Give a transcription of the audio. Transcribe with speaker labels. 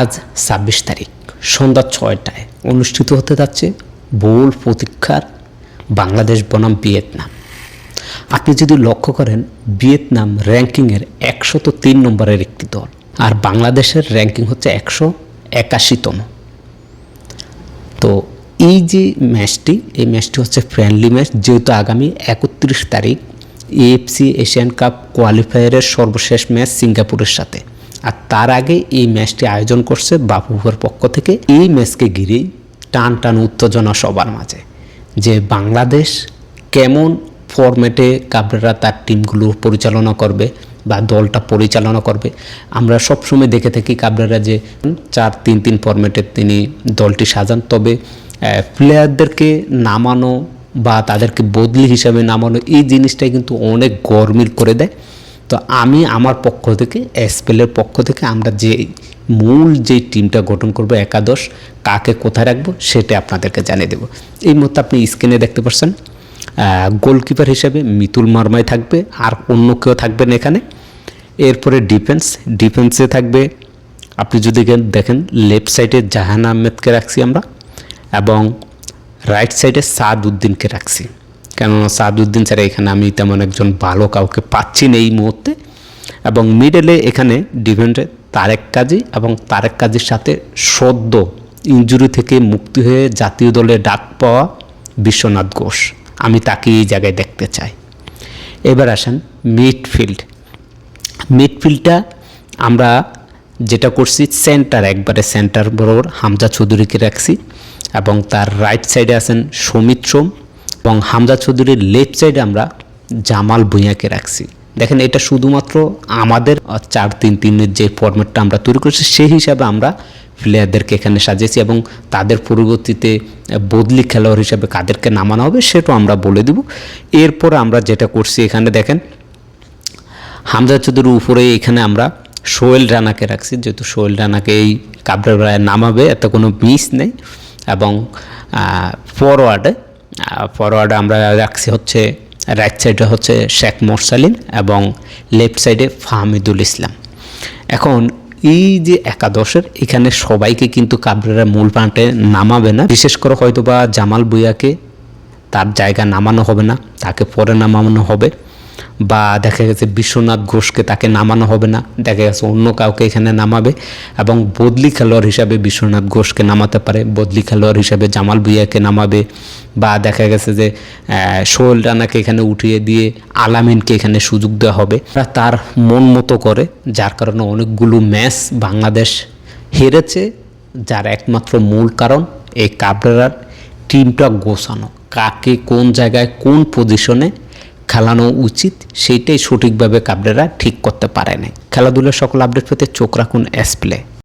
Speaker 1: আজ ২৬ তারিখ সন্ধ্যা ৬টায় অনুষ্ঠিত হতে যাচ্ছে বহুল প্রতীক্ষার বাংলাদেশ বনাম ভিয়েতনাম। আপনি যদি লক্ষ্য করেন, ভিয়েতনাম র্যাঙ্কিংয়ের ১০৩ নম্বরের একটি দল, আর বাংলাদেশের র্যাঙ্কিং হচ্ছে ১৮১তম। তো এই যে ম্যাচটি, এই ম্যাচটি হচ্ছে ফ্রেন্ডলি ম্যাচ, যেহেতু আগামী ৩১ তারিখ এএফসি এশিয়ান কাপ কোয়ালিফায়ারের সর্বশেষ ম্যাচ সিঙ্গাপুরের সাথে। আর তার আগে এই ম্যাচটি আয়োজন করছে বাফুফের পক্ষ থেকে। এই ম্যাচকে ঘিরেই টান টান উত্তেজনা সবার মাঝে, যে বাংলাদেশ কেমন ফরম্যাটে কাবরেরা তার টিমগুলো পরিচালনা করবে বা দলটা পরিচালনা করবে। আমরা সবসময় দেখে থাকি কাবরেরা যে ৪-৩-৩ ফরম্যাটে তিনি দলটি সাজান, তবে প্লেয়ারদেরকে নামানো বা তাদেরকে বদলি হিসাবে নামানো, এই জিনিসটাই কিন্তু অনেক গরমিল করে দেয়। তো আমি আমার পক্ষ থেকে, এসপিএলের পক্ষ থেকে আমরা যে মূল যে টিমটা গঠন করব, একাদশ কাকে কোথায় রাখবো সেটা আপনাদেরকে জানিয়ে দেব। এই মুহূর্তে আপনি স্ক্রিনে দেখতে পাচ্ছেন গোলকিপার হিসেবে মিতুল মার্মাই থাকবে, আর অন্য কেউ থাকবেন এখানে। এরপরে ডিফেন্সে থাকবে, আপনি যদি দেখেন লেফট সাইডে জাহান আহমেদকে রাখছি আমরা, এবং রাইট সাইডে সাদ উদ্দিনকে রাখছি, কেননা সাদ উদ্দিন ছাড়া এখানে আমি তেমন একজন ভালো কাউকে পাচ্ছি না এই মুহূর্তে। এবং মিডলে এখানে ডিফেন্সে তারেক কাজী, এবং তারেক কাজীর সাথে সদ্য ইনজুরি থেকে মুক্তি হয়ে জাতীয় দলে ডাক পাওয়া বিশ্বনাথ ঘোষ, আমি তাকে এই জায়গায় দেখতে চাই। এবার আসেন মিডফিল্ডটা আমরা যেটা করছি, একবারে সেন্টার বরাবর হামজা চৌধুরীকে রাখছি, এবং তার রাইট সাইডে আছেন সমিত সোম, এবং হামজা চৌধুরীর লেফট সাইডে আমরা জামাল ভুঁইয়াকে রাখছি। দেখেন, এটা শুধুমাত্র আমাদের ৪-৩-৩-এর যে ফরম্যাটটা আমরা তৈরি করেছি সেই হিসাবে আমরা প্লেয়ারদেরকে এখানে সাজিয়েছি, এবং তাদের পরবর্তীতে বদলি খেলোয়াড় হিসাবে কাদেরকে নামানো হবে সেটাও আমরা বলে দেব। এরপর আমরা যেটা করছি, এখানে দেখেন হামজা চৌধুরীর উপরে এখানে আমরা সোহেল রানাকে রাখছি, যেহেতু সোহেল রানাকে এই কাবরেরা নামাবে, এতে কোনো মিস নেই। এবং ফরওয়ার্ডে আমরা রাখছি হচ্ছে রাইট সাইডে হচ্ছে শেখ মোরসালিন, এবং লেফট সাইডে ফাহমিদুল ইসলাম। এখন এই যে একাদশের এখানে সবাইকে কিন্তু কাবরেরা মূল প্রান্তে নামাবে না, বিশেষ করে হয়তো বা জামাল ভুঁইয়াকে তার জায়গা নামানো হবে না, তাকে পরে নামানো হবে, বা দেখা গেছে বিশ্বনাথ ঘোষকে তাকে নামানো হবে না, দেখা গেছে অন্য কাউকে এখানে নামাবে, এবং বদলি খেলোয়াড় হিসাবে বিশ্বনাথ ঘোষকে নামাতে পারে, বদলি খেলোয়াড় হিসাবে জামাল ভুঁইয়াকে নামাবে, বা দেখা গেছে যে সোহেল রানাকে এখানে উঠিয়ে দিয়ে আলামিনকে এখানে সুযোগ দেওয়া হবে। তার মন মতো করে, যার কারণে অনেকগুলো ম্যাচ বাংলাদেশ হেরেছে, যার একমাত্র মূল কারণ এই কাবরেরার টিমটা গোছানো, কাকে কোন জায়গায় কোন পজিশনে খেলানো উচিত সেইটাই সঠিকভাবে কাবরেরা ঠিক করতে পারে নাই। খেলাধুলার সকল আপডেট পেতে চোখ রাখুন এসপ্লে।